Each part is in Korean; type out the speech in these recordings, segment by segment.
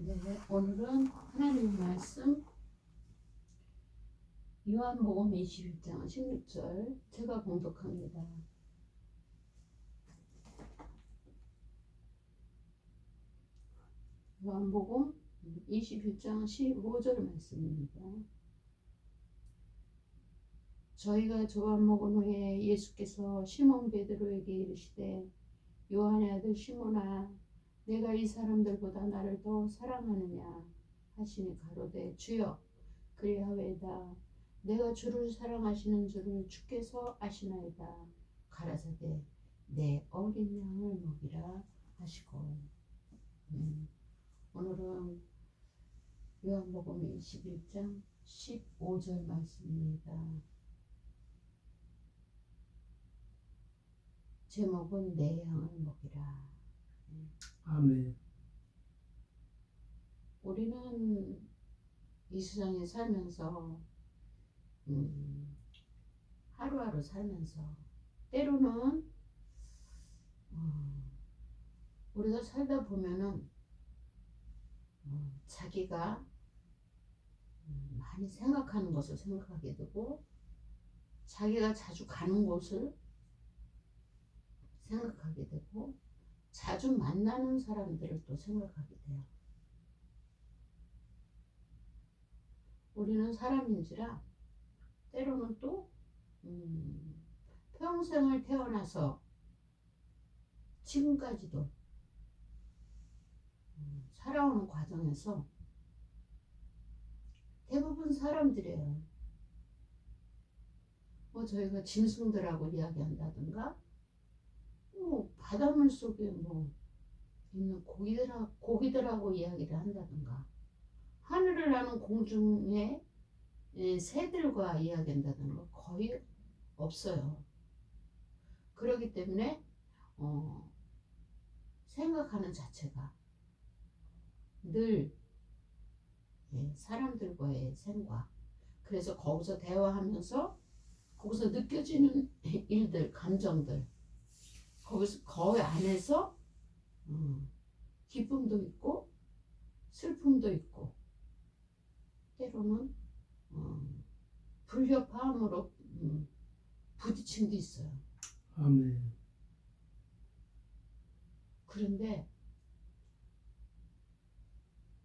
네, 오늘은 하나님 말씀 요한복음 21장 16절 제가 봉독합니다. 요한복음 21장 15절 말씀입니다. 저희가 조각 먹은 후에 예수께서 시몬 베드로에게 이르시되 요한의 아들 시몬아 내가 이 사람들보다 나를 더 사랑하느냐 하시니 가로되 주여 그리하오이다. 내가 주를 사랑하시는 줄을 주께서 아시나이다. 가라사대 내 어린 양을 먹이라 하시고. 오늘은 요한복음 21장 15절 말씀입니다. 제목은 내 양을 먹이라. 아멘. 우리는 이 세상에 살면서 하루하루 살면서 때로는 우리가 살다 보면은 자기가 많이 생각하는 것을 생각하게 되고 자기가 자주 가는 곳을 생각하게 되고 자주 만나는 사람들을 또 생각하게 돼요. 우리는 사람인지라 때로는 또 평생을 태어나서 지금까지도 살아오는 과정에서 대부분 사람들이에요. 저희가 짐승들하고 이야기한다든가 바닷물 속에 있는 고기들하고 이야기를 한다든가 하늘을 나는 공중의 새들과 이야기한다든가 거의 없어요. 그렇기 때문에 생각하는 자체가 늘 사람들과의 생각, 그래서 거기서 대화하면서 거기서 느껴지는 일들, 감정들, 거기서 거의 안에서 기쁨도 있고 슬픔도 있고 때로는 불협화음으로 부딪힘도 있어요. 아멘. 그런데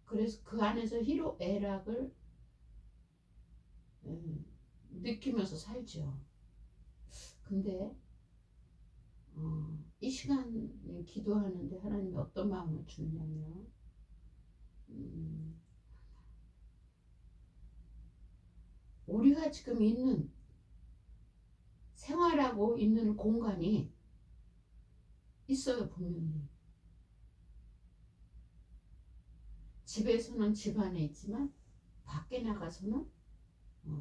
그래서 그 안에서 희로애락을 느끼면서 살죠. 근데 이 시간 기도하는데 하나님이 어떤 마음을 주느냐면 우리가 지금 있는 생활하고 있는 공간이 있어요. 분명히 집에서는 집 안에 있지만 밖에 나가서는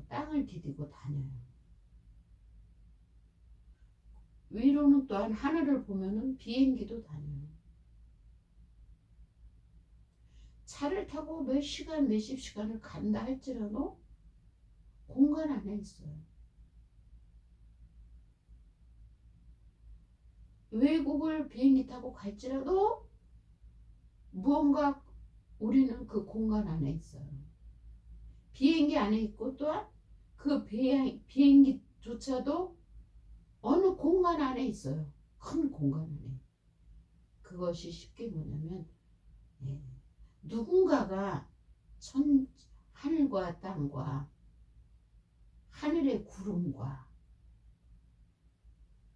땅을 디디고 다녀요. 위로는 또한 하늘을 보면은 비행기도 다녀요. 차를 타고 몇 시간 몇십 시간을 간다 할지라도 공간 안에 있어요. 외국을 비행기 타고 갈지라도 무언가 우리는 그 공간 안에 있어요. 비행기 안에 있고 또한 그 비행기조차도 어느 공간 안에 있어요. 큰 공간 안에. 그것이 쉽게 뭐냐면 누군가가 하늘과 땅과 하늘의 구름과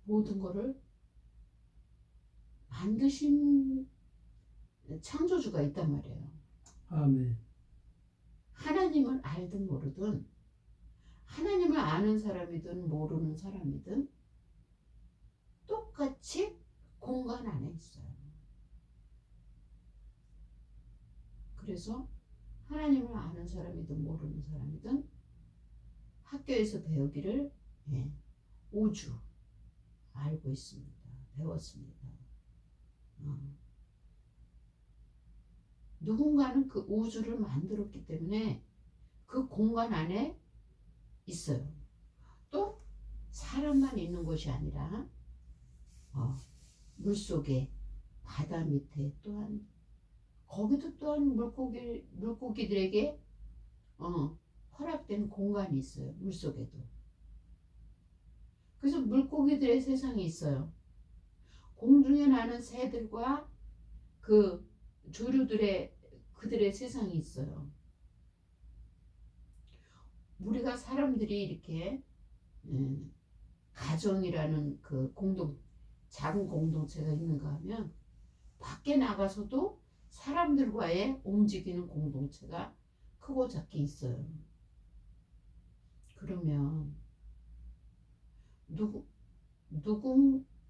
모든 것을 만드신 창조주가 있단 말이에요. 아멘. 하나님을 알든 모르든 하나님을 아는 사람이든 모르는 사람이든 똑같이 공간 안에 있어요. 그래서 하나님을 아는 사람이든 모르는 사람이든 학교에서 배우기를 우주 알고 있습니다. 배웠습니다. 누군가는 그 우주를 만들었기 때문에 그 공간 안에 있어요. 또 사람만 있는 곳이 아니라 물속에 바다 밑에 또한 거기도 또한 물고기들에게 허락된 공간이 있어요. 물속에도. 그래서 물고기들의 세상이 있어요. 공중에 나는 새들과 그 조류들의 그들의 세상이 있어요. 우리가 사람들이 이렇게 가정이라는 그 작은 공동체가 있는가 하면 밖에 나가서도 사람들과의 움직이는 공동체가 크고 작게 있어요. 그러면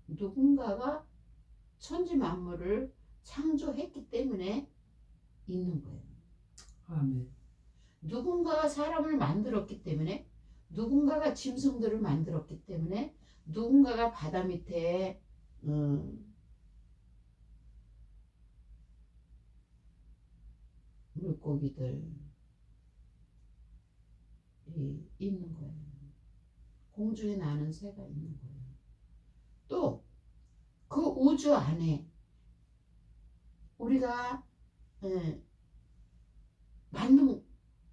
누군가가 천지 만물을 창조했기 때문에 있는 거예요. 아멘. 누군가가 사람을 만들었기 때문에, 누군가가 짐승들을 만들었기 때문에, 누군가가 바다 밑에 물고기들이 있는 거예요. 공중에 나는 새가 있는 거예요. 또 그 우주 안에 우리가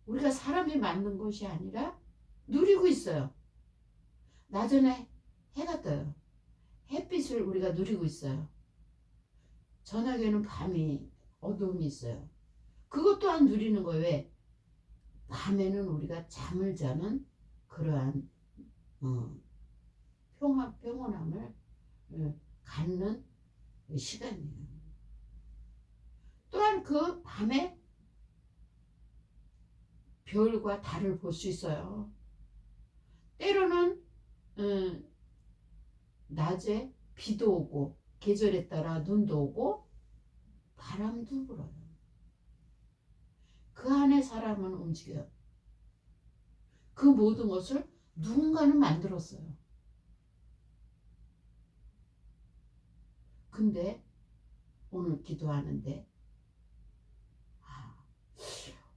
우리가 사람이 만든 것이 아니라 누리고 있어요. 낮에는 해가 떠요. 햇빛을 우리가 누리고 있어요. 저녁에는 밤이 어두움이 있어요. 그것 또한 누리는 거예요. 왜? 밤에는 우리가 잠을 자는 그러한 평온함을 갖는 시간이에요. 또한 그 밤에 별과 달을 볼 수 있어요. 때로는 낮에 비도 오고 계절에 따라 눈도 오고 바람도 불어요. 그 안에 사람은 움직여요. 그 모든 것을 누군가는 만들었어요. 근데 오늘 기도하는데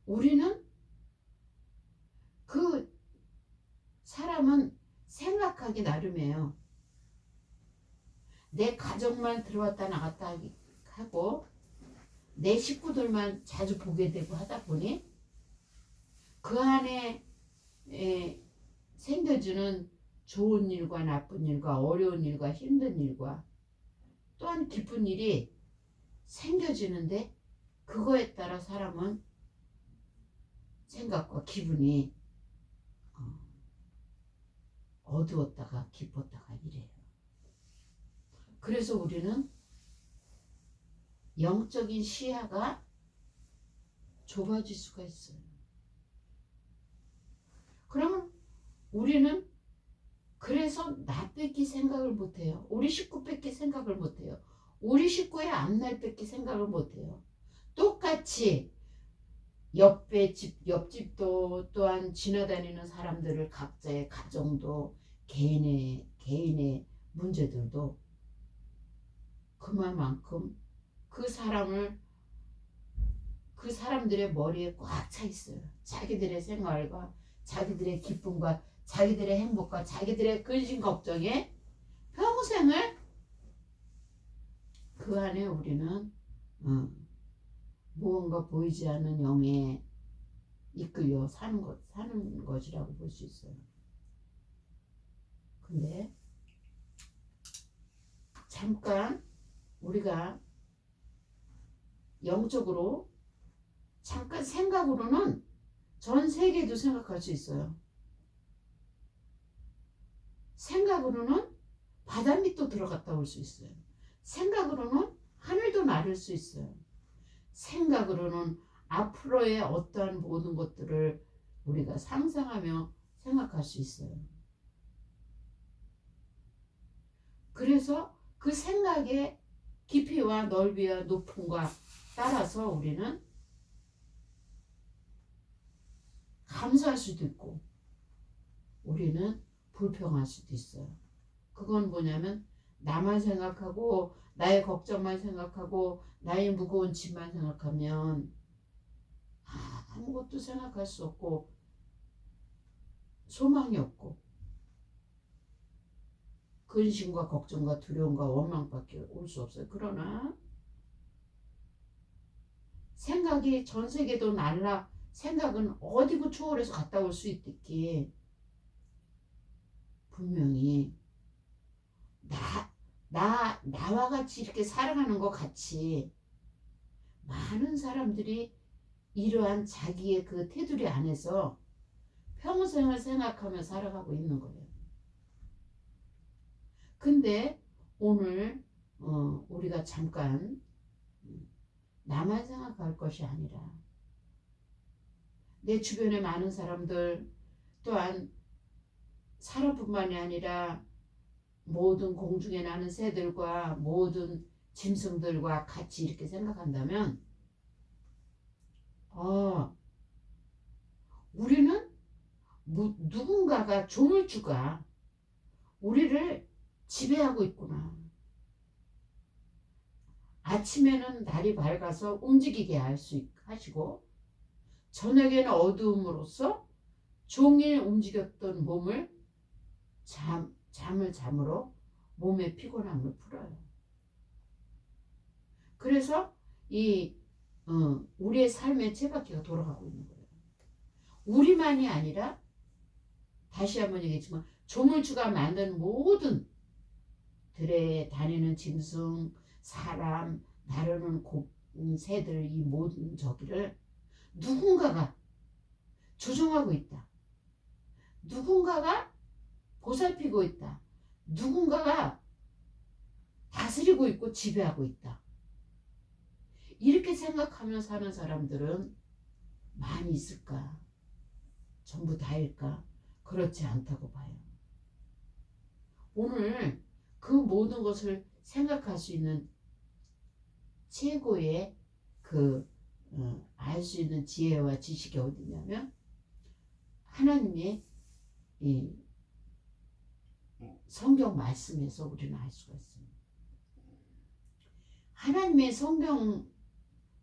우리는 그 사람은 생각하기 나름이에요. 내 가족만 들어왔다 나갔다 하고 내 식구들만 자주 보게 되고 하다 보니 그 안에 생겨지는 좋은 일과 나쁜 일과 어려운 일과 힘든 일과 또한 기쁜 일이 생겨지는데 그거에 따라 사람은 생각과 기분이 어두웠다가 기뻤다가 이래요. 그래서 우리는 영적인 시야가 좁아질 수가 있어요. 그러면 우리는 그래서 나 뺏기 생각을 못해요. 우리 식구 뺏기 생각을 못해요. 우리 식구의 앞날 뺏기 생각을 못해요. 똑같이 옆집도 또한 지나다니는 사람들을 각자의 가정도 개인의 문제들도 그만큼 그 사람들의 머리에 꽉 차 있어요. 자기들의 생활과 자기들의 기쁨과 자기들의 행복과 자기들의 근심 걱정에 평생을 그 안에 우리는 무언가 보이지 않는 영에 이끌려 사는 것이라고 볼 수 있어요. 근데 잠깐 우리가 영적으로 잠깐 생각으로는 전 세계도 생각할 수 있어요. 생각으로는 바다 밑도 들어갔다 올 수 있어요. 생각으로는 하늘도 나를 수 있어요. 생각으로는 앞으로의 어떠한 모든 것들을 우리가 상상하며 생각할 수 있어요. 그래서 그 생각의 깊이와 넓이와 높음과 따라서 우리는 감사할 수도 있고 우리는 불평할 수도 있어요. 그건 뭐냐면 나만 생각하고 나의 걱정만 생각하고 나의 무거운 짐만 생각하면 아무것도 생각할 수 없고 소망이 없고 근심과 걱정과 두려움과 원망밖에 올 수 없어요. 그러나 생각이 전 세계도 날라 생각은 어디고 초월해서 갔다 올 수 있겠기에 분명히 나와 같이 이렇게 살아가는 것 같이 많은 사람들이 이러한 자기의 그 테두리 안에서 평생을 생각하며 살아가고 있는 거예요. 근데 오늘 우리가 잠깐 나만 생각할 것이 아니라 내 주변에 많은 사람들 또한 사람뿐만이 아니라 모든 공중에 나는 새들과 모든 짐승들과 같이 이렇게 생각한다면 우리는 누군가가 조물주가 우리를 지배하고 있구나. 아침에는 날이 밝아서 움직이게 하시고 저녁에는 어두움으로써 종일 움직였던 몸을 잠을 잠으로 몸의 피곤함을 풀어요. 그래서 우리의 삶의 쳇바퀴가 돌아가고 있는 거예요. 우리만이 아니라 다시 한번 얘기했지만 조물주가 만든 모든 들에 다니는 짐승, 사람, 나르는 새들 이 모든 저기를 누군가가 조종하고 있다. 누군가가 보살피고 있다. 누군가가 다스리고 있고 지배하고 있다. 이렇게 생각하며 사는 사람들은 많이 있을까? 전부 다일까? 그렇지 않다고 봐요. 오늘 그 모든 것을 생각할 수 있는 최고의 알 수 있는 지혜와 지식이 어디냐면 하나님의 이 성경 말씀에서 우리는 알 수가 있습니다. 하나님의 성경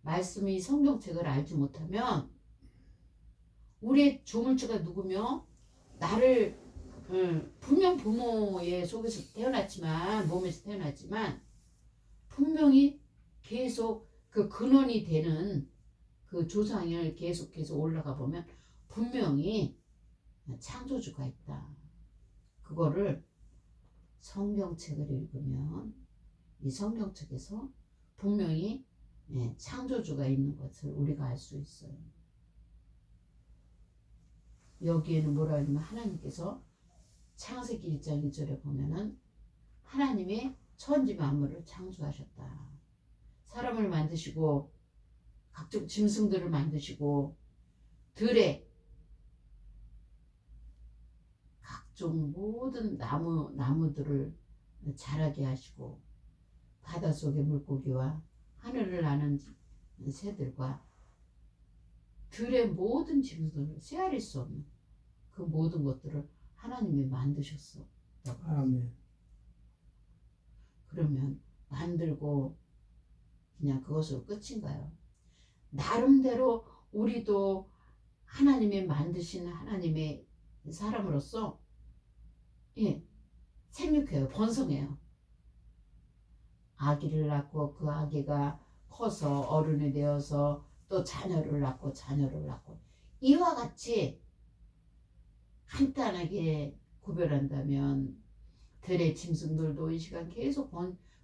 말씀이 성경책을 알지 못하면 우리의 조물주가 누구며 나를 분명 부모의 속에서 태어났지만 몸에서 태어났지만 분명히 계속 그 근원이 되는 그 조상을 계속해서 올라가 보면 분명히 창조주가 있다. 그거를 성경책을 읽으면 이 성경책에서 분명히 창조주가 있는 것을 우리가 알 수 있어요. 여기에는 뭐라 하냐면 하나님께서 창세기 1장 1절에 보면은 하나님이 천지 만물을 창조하셨다. 사람을 만드시고 각종 짐승들을 만드시고 들에 각종 모든 나무들을 자라게 하시고 바닷속의 물고기와 하늘을 나는 새들과 들의 모든 짐승들을 세아릴 수 없는 그 모든 것들을 하나님이 만드셨어. 아멘. 그러면 만들고 그냥 그것으로 끝인가요? 나름대로 우리도 하나님이 만드신 하나님의 사람으로서 생육해요. 번성해요. 아기를 낳고 그 아기가 커서 어른이 되어서 또 자녀를 낳고 자녀를 낳고 이와 같이 간단하게 구별한다면 들의 짐승들도 이 시간 계속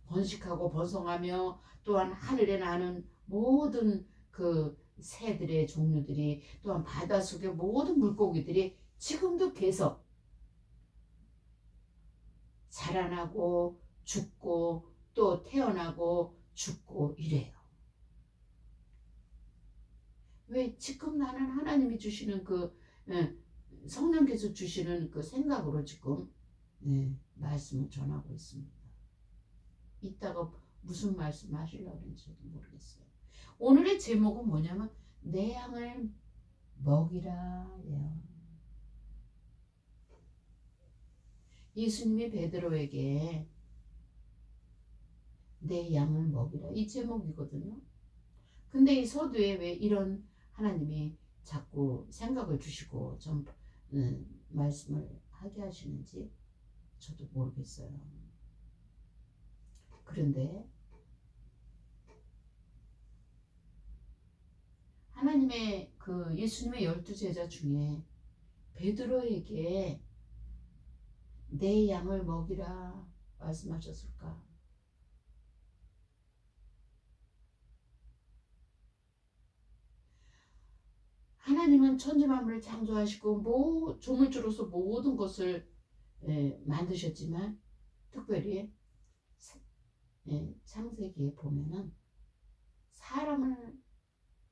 번식하고 번성하며 또한 하늘에 나는 모든 그 새들의 종류들이 또한 바닷속의 모든 물고기들이 지금도 계속 자라나고 죽고 또 태어나고 죽고 이래요. 왜 지금 나는 하나님이 주시는 성령께서 주시는 그 생각으로 지금 말씀을 전하고 있습니다. 이따가 무슨 말씀 하시려고 하는지도 모르겠어요. 오늘의 제목은 뭐냐면 내 양을 먹이라예요. 예수님이 베드로에게 내 양을 먹이라 이 제목이거든요. 근데 이 서두에 왜 이런 하나님이 자꾸 생각을 주시고 좀 말씀을 하게 하시는지 저도 모르겠어요. 그런데 하나님의 그 예수님의 12제자 중에 베드로에게 내 양을 먹이라 말씀하셨을까? 하나님은 천지만물을 창조하시고 조물주로서 모든 것을 만드셨지만 특별히 창세기에 보면은 사람을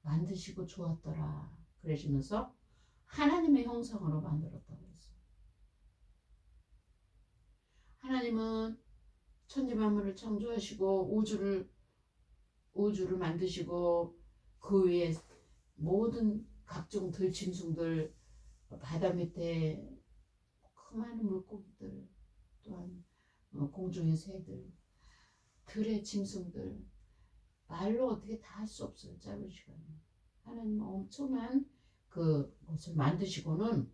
만드시고 좋았더라 그러시면서 하나님의 형상으로 만들었다고 했어요. 하나님은 천지만물을 창조하시고 우주를 만드시고 그 위에 모든 각종 들짐승들, 바다 밑에 그 많은 물고기들, 또한 공중의 새들, 들의 짐승들, 말로 어떻게 다 할 수 없어요. 짧은 시간에. 하나님은 엄청난 그것을 만드시고는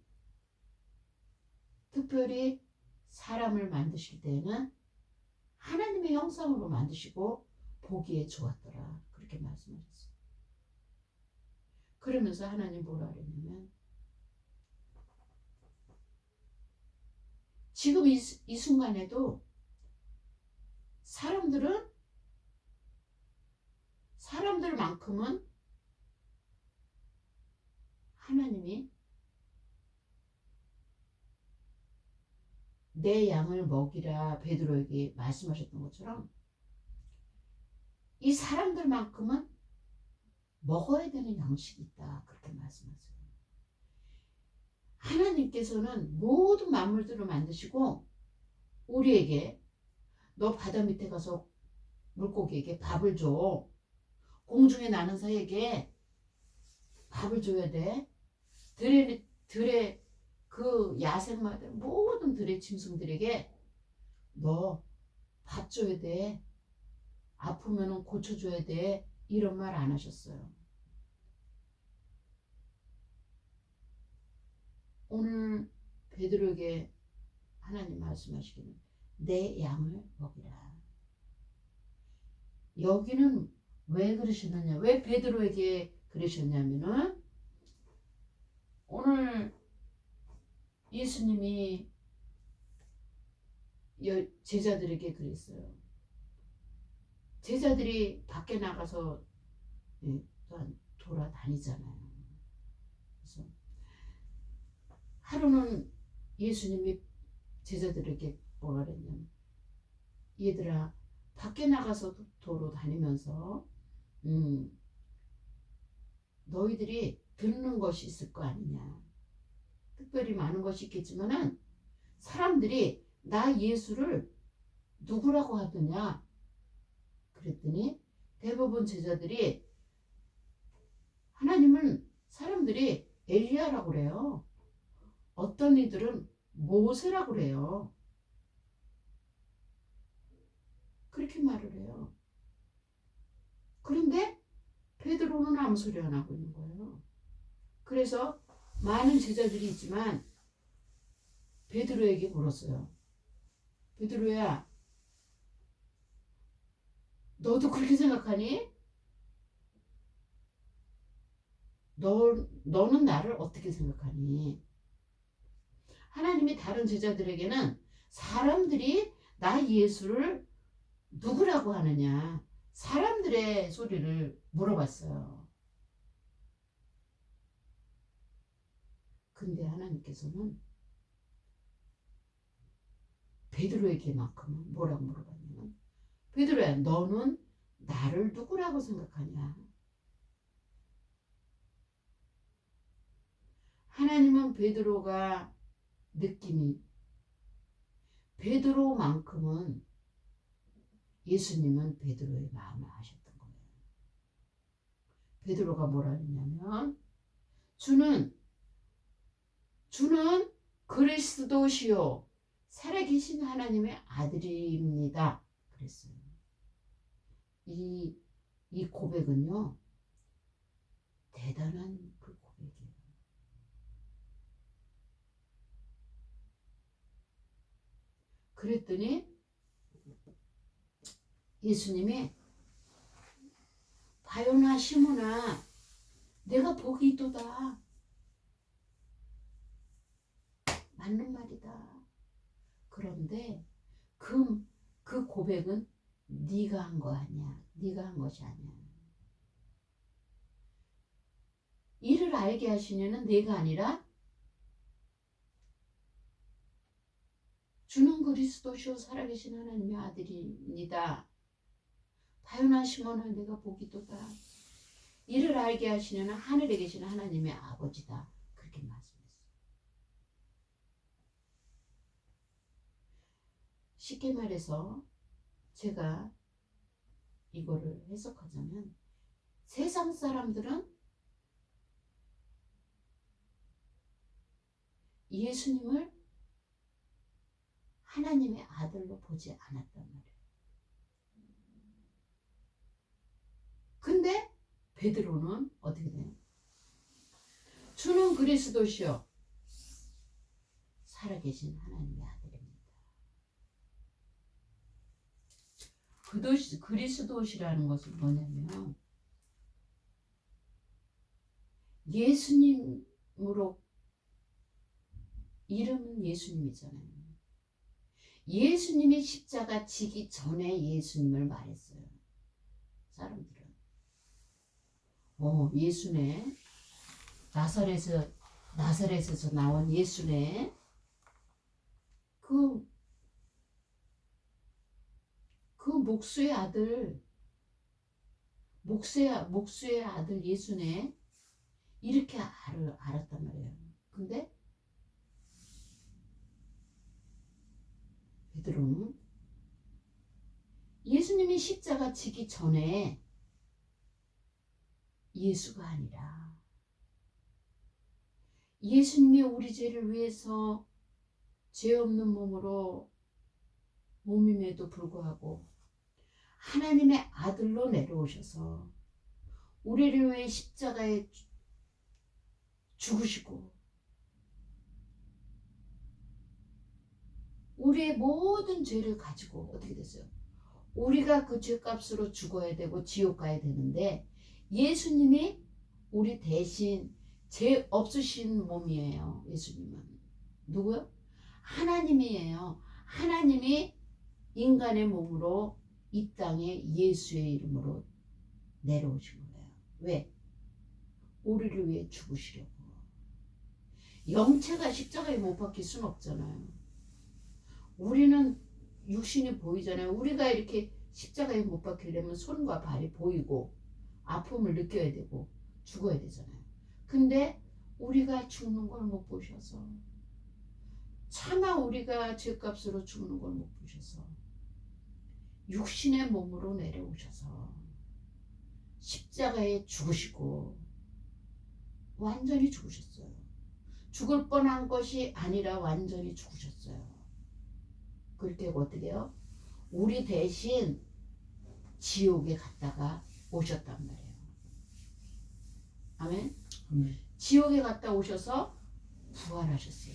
특별히 사람을 만드실 때는 하나님의 형상으로 만드시고 보기에 좋았더라. 그렇게 말씀하셨어요. 그러면서 하나님 뭐라 그랬냐면 지금 이 순간에도 사람들만큼은 하나님이 내 양을 먹이라 베드로에게 말씀하셨던 것처럼 이 사람들만큼은 먹어야 되는 양식이 있다. 그렇게 말씀하세요. 하나님께서는 모든 만물들을 만드시고 우리에게 너 바다 밑에 가서 물고기에게 밥을 줘. 공중에 나는 새에게 밥을 줘야 돼. 들의 그 야생마들 모든 들의 짐승들에게 너 밥 줘야 돼. 아프면은 고쳐줘야 돼. 이런 말 안 하셨어요. 오늘 베드로에게 하나님 말씀하시기는 내 양을 먹이라. 여기는 왜 그러셨느냐? 왜 베드로에게 그러셨냐면은 오늘 예수님이 제자들에게 그랬어요. 제자들이 밖에 나가서 또한 돌아다니잖아요. 그래서 하루는 예수님이 제자들에게 뭐라 그랬냐면 얘들아 밖에 나가서 돌아다니면서 너희들이 듣는 것이 있을 거 아니냐. 특별히 많은 것이 있겠지만은 사람들이 나 예수를 누구라고 하더냐 그랬더니 대부분 제자들이 하나님은 사람들이 엘리야라고 그래요. 어떤 이들은 모세라고 그래요. 그렇게 말을 해요. 그런데 베드로는 아무 소리 안 하고 있는 거예요. 그래서 많은 제자들이 있지만 베드로에게 물었어요. 베드로야, 너도 그렇게 생각하니? 너는 나를 어떻게 생각하니? 하나님이 다른 제자들에게는 사람들이 나 예수를 누구라고 하느냐 사람들의 소리를 물어봤어요. 근데 하나님께서는 베드로에게만큼은 뭐라고 물어봤냐면 베드로야 너는 나를 누구라고 생각하냐. 하나님은 베드로가 느낌이 베드로만큼은 예수님은 베드로의 마음을 아셨던 거예요. 베드로가 뭐라 했냐면 주는 그리스도시요 살아계신 하나님의 아들입니다. 그랬어요. 이 고백은요 대단한 그 고백이에요. 그랬더니 예수님이 바요나 시모나 내가 복이 있도다. 맞는 말이다. 그런데 그 고백은 네가 한 거 아니야. 네가 한 것이 아니야. 이를 알게 하시려는 내가 아니라 주는 그리스도시요 살아계신 하나님의 아들입니다. 바요나 시몬아 내가 복이 있도다. 이를 알게 하시려는 하늘에 계신 하나님의 아버지다. 그렇게 말씀했어요. 쉽게 말해서 제가 이거를 해석하자면 세상 사람들은 예수님을 하나님의 아들로 보지 않았단 말이에요. 근데 베드로는 어떻게 돼요? 주는 그리스도시요 살아계신 하나님의 아들입니다. 그리스도시라는 것은 뭐냐면 예수님으로 이름은 예수님이잖아요. 예수님이 십자가 지기 전에 예수님을 말했어요. 사람들은 예수네 나사렛에서 나온 예수네 그 목수의 아들 예수네 이렇게 알았단 말이에요. 근데 베드로는 예수님이 십자가 지기 전에 예수가 아니라 예수님이 우리 죄를 위해서 죄 없는 몸임에도 불구하고 하나님의 아들로 내려오셔서 우리를 위해 십자가에 죽으시고 우리의 모든 죄를 가지고 어떻게 됐어요? 우리가 그 죄값으로 죽어야 되고 지옥 가야 되는데 예수님이 우리 대신 죄 없으신 몸이에요. 예수님은 누구요? 하나님이에요. 하나님이 인간의 몸으로 이 땅에 예수의 이름으로 내려오신 거예요. 왜? 우리를 위해 죽으시려고. 영체가 십자가에 못 박힐 수는 없잖아요. 우리는 육신이 보이잖아요. 우리가 이렇게 십자가에 못 박히려면 손과 발이 보이고 아픔을 느껴야 되고 죽어야 되잖아요. 근데 우리가 죽는 걸 못 보셔서 차마 우리가 죄값으로 죽는 걸 못 보셔서 육신의 몸으로 내려오셔서 십자가에 죽으시고 완전히 죽으셨어요. 죽을 뻔한 것이 아니라 완전히 죽으셨어요. 그렇게 어떻게 해요? 우리 대신 지옥에 갔다가 오셨단 말이에요. 아멘? 지옥에 갔다 오셔서 부활하셨어요.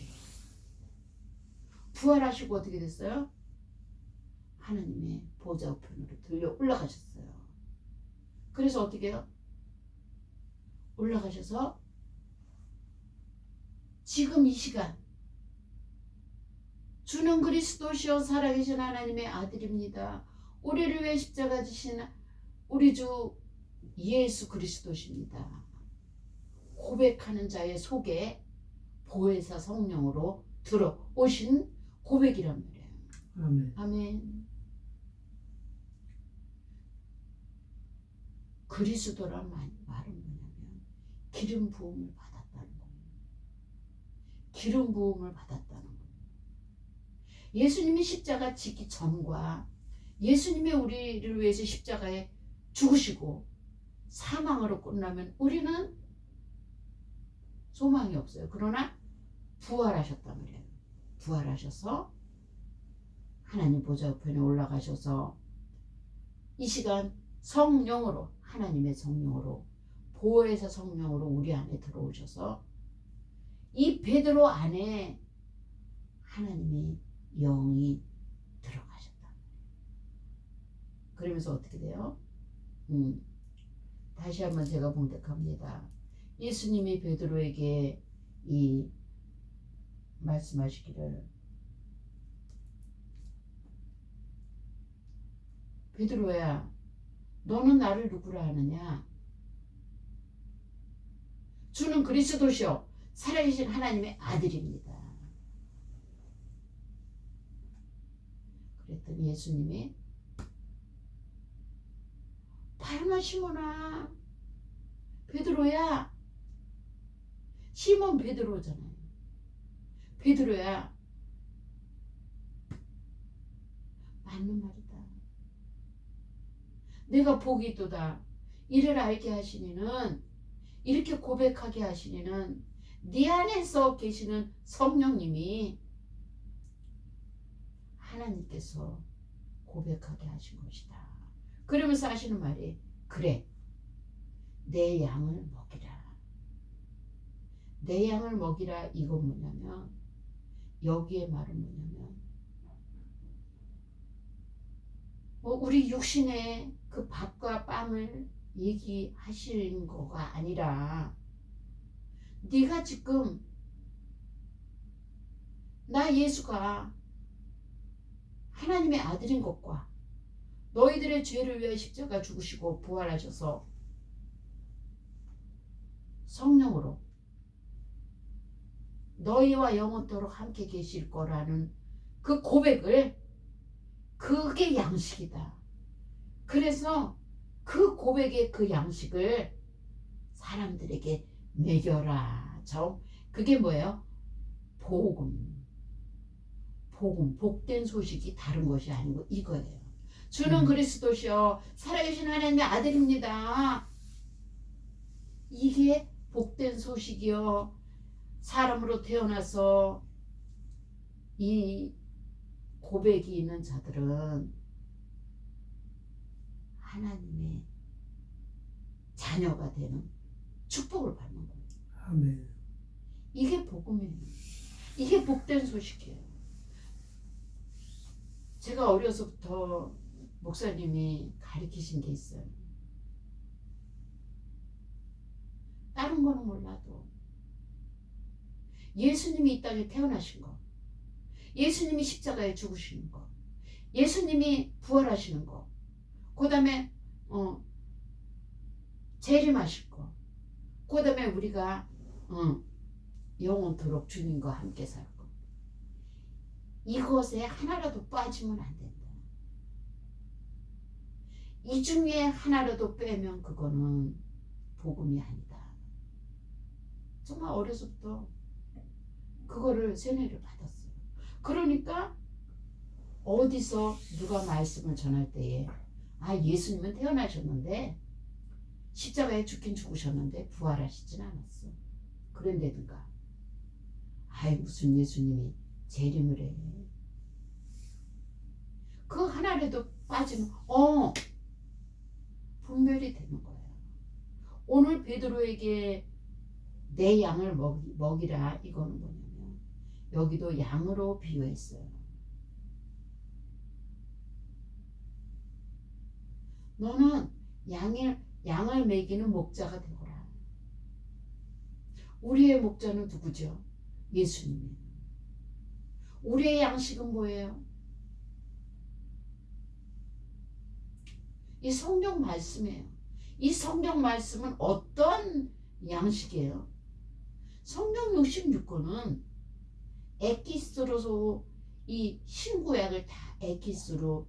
부활하시고 어떻게 됐어요? 하나님의 보좌 우편으로 들려 올라가셨어요. 그래서 어떻게 해요? 올라가셔서 지금 이 시간 주는 그리스도시요 살아계신 하나님의 아들입니다. 우리를 위해 십자가 지신 우리 주 예수 그리스도십니다. 고백하는 자의 속에 보혜사 성령으로 들어오신 고백이란 말이에요. 아멘. 아멘. 그리스도란 말은 뭐냐면 기름 부음을 받았다는 거예요. 기름 부음을 받았다는 거예요. 예수님이 십자가 지기 전과 예수님이 우리를 위해서 십자가에 죽으시고 사망으로 끝나면 우리는 소망이 없어요. 그러나 부활하셨단 말이에요. 부활하셔서 하나님 보좌 우편에 올라가셔서 이 시간 성령으로 하나님의 성령으로 보혜사 성령으로 우리 안에 들어오셔서 이 베드로 안에 하나님이 영이 들어가셨다. 그러면서 어떻게 돼요? 다시 한번 제가 봉독합니다. 예수님이 베드로에게 이 말씀하시기를, 베드로야, 너는 나를 누구라 하느냐? 주는 그리스도시요 살아계신 하나님의 아들입니다. 그랬더니 예수님이, 바르나 시몬아, 베드로야, 시몬 베드로잖아요. 베드로야, 맞는 말이다. 내가 복이 있도다. 이를 알게 하시니는, 이렇게 고백하게 하시니는 네 안에서 계시는 성령님이 하나님께서 고백하게 하신 것이다. 그러면서 하시는 말이, 그래, 내 양을 먹이라. 내 양을 먹이라. 이건 뭐냐면, 여기에 말은 뭐냐면, 우리 육신의 그 밥과 빵을 얘기하시는 거가 아니라, 네가 지금 나 예수가 하나님의 아들인 것과 너희들의 죄를 위하여 십자가 죽으시고 부활하셔서 성령으로 너희와 영원토록 함께 계실 거라는 그 고백을, 그게 양식이다. 그래서 그 고백의 그 양식을 사람들에게 먹여라. 그게 뭐예요? 복음, 복된 소식이 다른 것이 아니고 이거예요. 주는 그리스도시요 살아계신 하나님의 아들입니다. 이게 복된 소식이요. 사람으로 태어나서 이 고백이 있는 자들은 하나님의 자녀가 되는 축복을 받는 거예요. 아멘. 이게 복음이에요. 이게 복된 소식이에요. 제가 어려서부터 목사님이 가르치신 게 있어요. 다른 거는 몰라도 예수님이 이 땅에 태어나신 거, 예수님이 십자가에 죽으시는 거, 예수님이 부활하시는 거, 그 다음에 재림하실 거, 그 다음에 우리가 영원토록 주님과 함께 살 거, 이것에 하나라도 빠지면 안 된다. 이 중에 하나라도 빼면 그거는 복음이 아니다. 정말 어려서부터 그거를 세뇌를 받았어요. 그러니까 어디서 누가 말씀을 전할 때에, 예수님은 태어나셨는데 십자가에 죽긴 죽으셨는데 부활하시진 않았어. 그런데든가, 무슨 예수님이 재림을 해. 그 하나라도 빠지면 분별이 되는 거예요. 오늘 베드로에게 내 양을 먹이라. 이거는 뭐냐면 여기도 양으로 비유했어요. 너는 양을 먹이는 목자가 되거라. 우리의 목자는 누구죠? 예수님이에요. 우리의 양식은 뭐예요? 이 성경 말씀이에요. 이 성경 말씀은 어떤 양식이에요? 성경 66권은 엑기스로서 이 신구약을 다 엑기스로,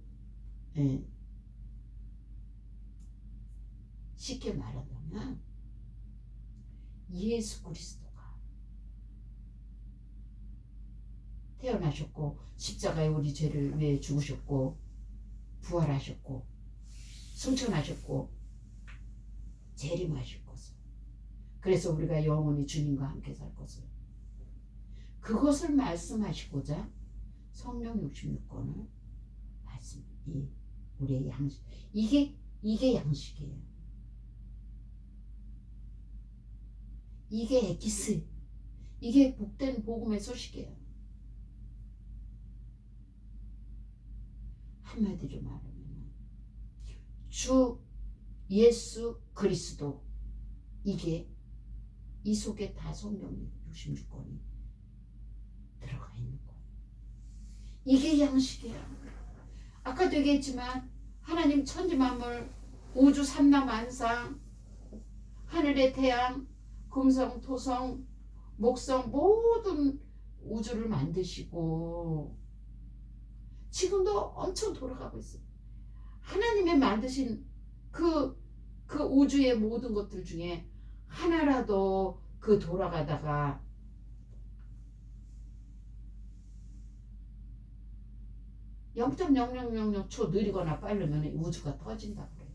쉽게 말한다면 예수 그리스도가 태어나셨고 십자가에 우리 죄를 위해 죽으셨고 부활하셨고 승천하셨고 재림하실 것을, 그래서 우리가 영원히 주님과 함께 살 것을, 그것을 말씀하시고자 성령 66권을 우리의 양식, 이게 양식이에요. 이게 엑기스, 이게 복된 복음의 소식이에요. 한마디로 말하면 주 예수 그리스도, 이게 이 속에 다 성경 66권이 들어가 있는 거예요. 이게 양식이야. 아까도 얘기했지만 하나님 천지만물 우주 삼라만상 하늘의 태양 금성 토성 목성 모든 우주를 만드시고 지금도 엄청 돌아가고 있어요. 하나님의 만드신 그 우주의 모든 것들 중에 하나라도 그 돌아가다가 0.0000초 느리거나 빠르면 우주가 터진다 그래요.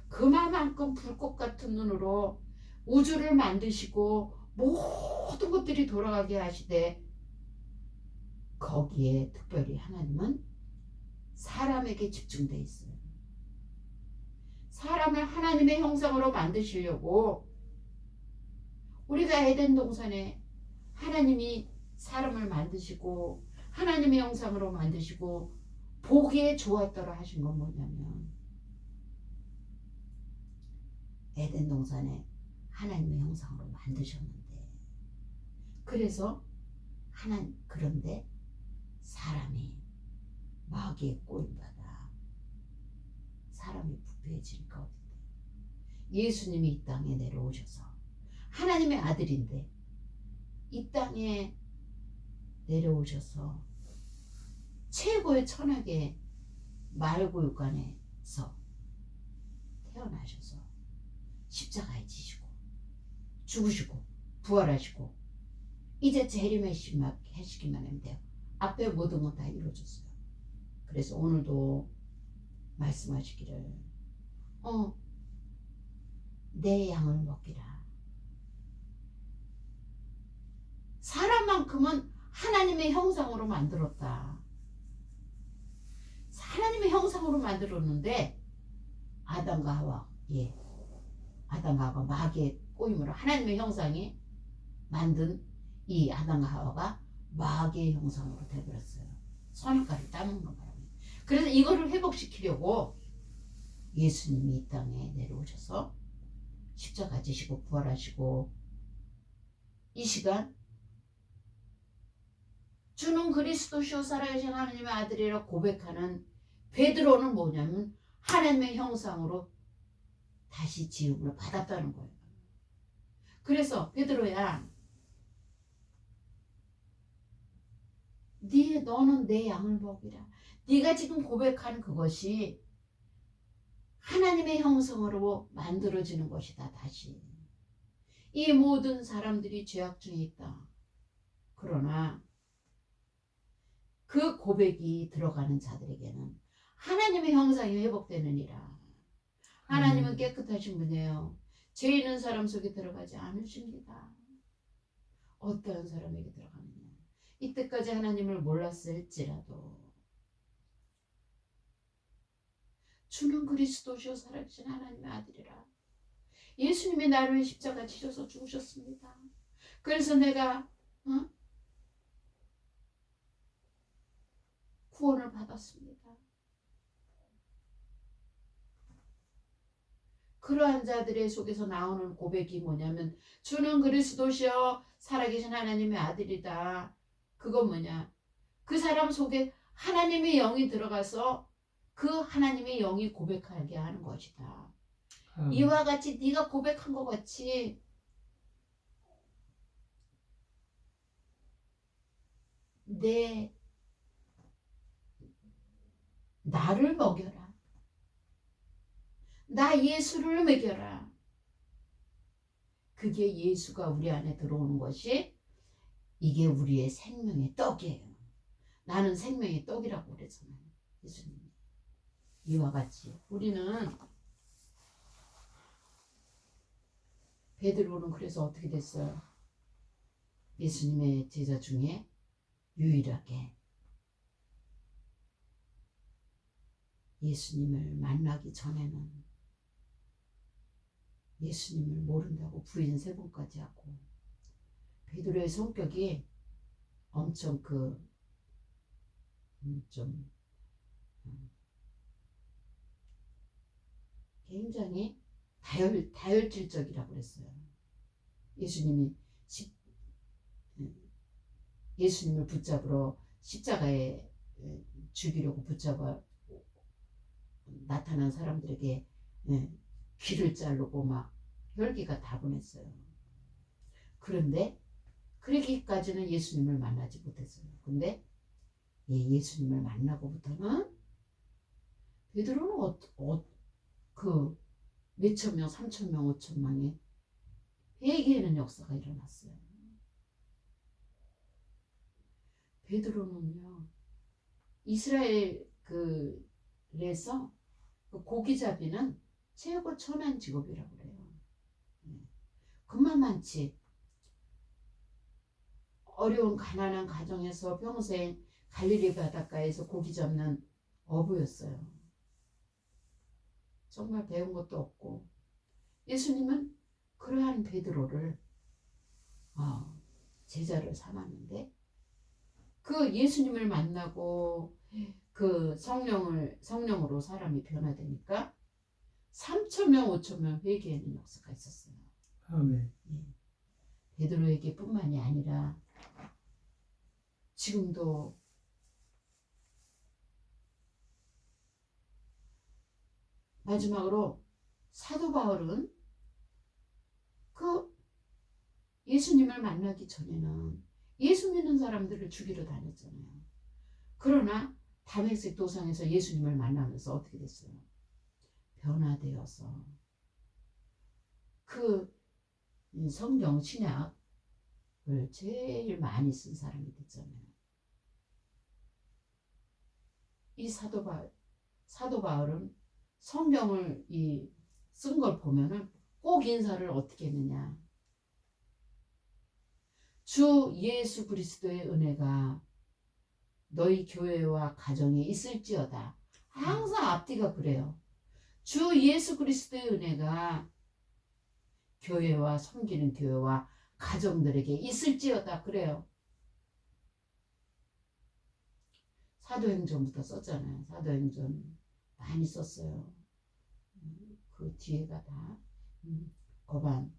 그만큼 불꽃 같은 눈으로 우주를 만드시고 모든 것들이 돌아가게 하시되 거기에 특별히 하나님은 사람에게 집중되어 있어요. 사람을 하나님의 형상으로 만드시려고 우리가 에덴 동산에 하나님이 사람을 만드시고 하나님의 형상으로 만드시고 보기에 좋았더라 하신 건 뭐냐면 에덴 동산에 하나님의 형상으로 만드셨는데 그래서 그런데 사람이 마귀에 꼬임받아 사람이 부패해지니까 어딘데 예수님이 이 땅에 내려오셔서 하나님의 아들인데 이 땅에 내려오셔서 최고의 천하계 말고육간에서 태어나셔서 십자가에 지시고 죽으시고 부활하시고 이제 재림하시기만 하면 돼요. 앞에 모든 건 다 이루어졌어요. 그래서 오늘도 말씀하시기를 내 양을 먹기라. 사람만큼은 하나님의 형상으로 만들었다. 하나님의 형상으로 만들었는데 아담과 하와 마귀의 꼬임으로 하나님의 형상이 만든 이 아담과 하와가 마귀의 형상으로 되버렸어요. 선악과를 따먹는 바람에. 그래서 이거를 회복시키려고 예수님이 이 땅에 내려오셔서 십자가 지시고 부활하시고 이 시간 주는 그리스도시요 살아계신 하나님의 아들이라 고백하는 베드로는 뭐냐면 하나님의 형상으로 다시 지음을 받았다는 거예요. 그래서 베드로야 너는 내 양을 먹이라. 네가 지금 고백하는 그것이 하나님의 형상으로 만들어지는 것이다. 다시 이 모든 사람들이 죄악 중에 있다. 그러나 그 고백이 들어가는 자들에게는 하나님의 형상이 회복되느니라. 하나님은 깨끗하신 분이에요. 죄 있는 사람 속에 들어가지 않으십니다. 어떠한 사람에게 들어가느냐. 이때까지 하나님을 몰랐을지라도 주는 그리스도시요 살아계신 하나님의 아들이라. 예수님이 나를 위해 십자가 지셔서 죽으셨습니다. 그래서 내가 구원을 받았습니다. 그러한 자들의 속에서 나오는 고백이 뭐냐면 주는 그리스도시여 살아계신 하나님의 아들이다. 그건 뭐냐? 그 사람 속에 하나님의 영이 들어가서 그 하나님의 영이 고백하게 하는 것이다. 이와 같이 네가 고백한 것 같이 나를 먹여라. 나 예수를 먹여라. 그게 예수가 우리 안에 들어오는 것이 이게 우리의 생명의 떡이에요. 나는 생명의 떡이라고 그랬잖아요. 예수님. 이와 같이 우리는 베드로는 그래서 어떻게 됐어요? 예수님의 제자 중에 유일하게 예수님을 만나기 전에는 예수님을 모른다고 부인 3번까지 하고 베드로의 성격이 엄청 굉장히 다혈질적이라고 그랬어요. 예수님이 예수님을 붙잡으러 십자가에 죽이려고 붙잡아 나타난 사람들에게 귀를 자르고 막 혈기가 다분했어요. 그런데 그러기까지는 예수님을 만나지 못했어요. 근데 예수님을 만나고부터는 베드로는 그 몇천 명, 3천 명, 5천 명의 회개하는 역사가 일어났어요. 베드로는요, 이스라엘 그래서 그 고기잡이는 최고 천한 직업이라고 그래요. 그만만치 어려운 가난한 가정에서 평생 갈릴리 바닷가에서 고기 잡는 어부였어요. 정말 배운 것도 없고 예수님은 그러한 베드로를 제자를 삼았는데 그 예수님을 만나고 그 성령으로 사람이 변화되니까 3천 명, 5천 명 회개하는 역사가 있었어요. 아멘. 베드로에게 뿐만이 아니라 지금도 마지막으로 사도 바울은 그 예수님을 만나기 전에는 예수 믿는 사람들을 죽이러 다녔잖아요. 그러나 다메섹 도상에서 예수님을 만나면서 어떻게 됐어요? 변화되어서 그 성경 신약을 제일 많이 쓴 사람이 됐잖아요. 이 사도 바울은 성경을 쓴 걸 보면은 꼭 인사를 어떻게 했느냐? 주 예수 그리스도의 은혜가 너희 교회와 가정에 있을지어다. 항상 앞뒤가 그래요. 주 예수 그리스도의 은혜가 교회와 섬기는 교회와 가정들에게 있을지어다 그래요. 사도행전부터 썼잖아요. 사도행전 많이 썼어요. 그 뒤에가 다 거반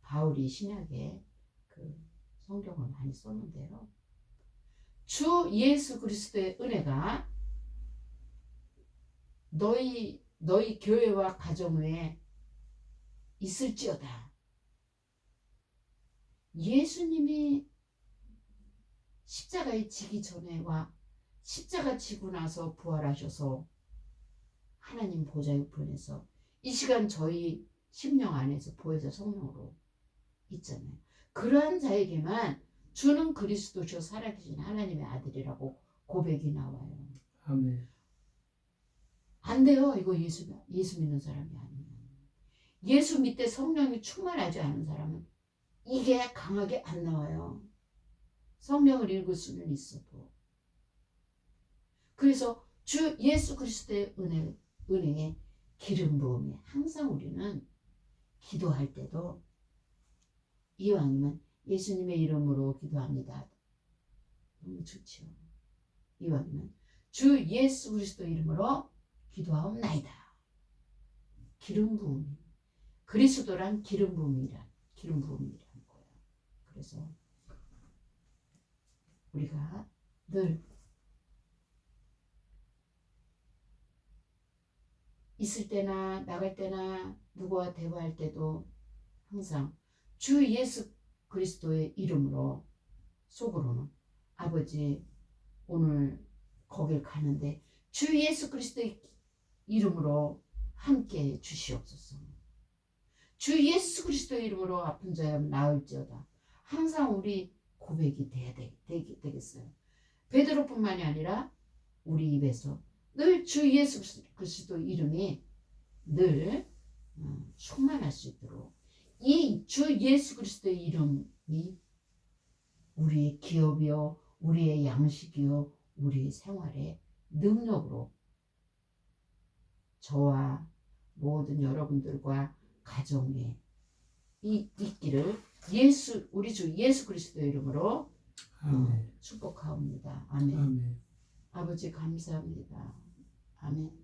바울이 신약에 그 성경을 많이 썼는데요. 주 예수 그리스도의 은혜가 너희 교회와 가정에 있을지어다. 예수님이 십자가에 지기 전에와 십자가 지고 나서 부활하셔서 하나님 보좌 우편에서 이 시간 저희 심령 안에서 보혜사 성령으로 있잖아요. 그러한 자에게만 주는 그리스도시요 살아계신 하나님의 아들이라고 고백이 나와요. 아멘. 안 돼요. 이거 예수 믿는 사람이 아니면. 예수 믿되 성령이 충만하지 않은 사람은 이게 강하게 안 나와요. 성경을 읽을 수는 있어도. 그래서 주 예수 그리스도의 은혜에 기름 부음이 항상 우리는 기도할 때도 이왕이면 예수님의 이름으로 기도합니다. 너무 좋죠. 이왕이면 주 예수 그리스도 이름으로 기도하옵나이다. 기름 부음. 그리스도란 기름 부음이란 거예요. 그래서 우리가 늘 있을 때나 나갈 때나 누구와 대화할 때도 항상 주 예수 그리스도의 이름으로 속으로는 아버지 오늘 거길 가는데 주 예수 그리스도의 이름으로 함께 주시옵소서. 주 예수 그리스도의 이름으로 아픈 자여 나을지어다. 항상 우리 고백이 되겠어요. 베드로뿐만이 아니라 우리 입에서 늘 주 예수 그리스도 이름이 늘 충만할 수 있도록 이 주 예수 그리스도의 이름이 우리의 기업이요 우리의 양식이요 우리의 생활의 능력으로 저와 모든 여러분들과 가정에 있기를 우리 주 예수 그리스도의 이름으로 축복하옵니다. 아멘. 아멘. 아버지 감사합니다. 아멘.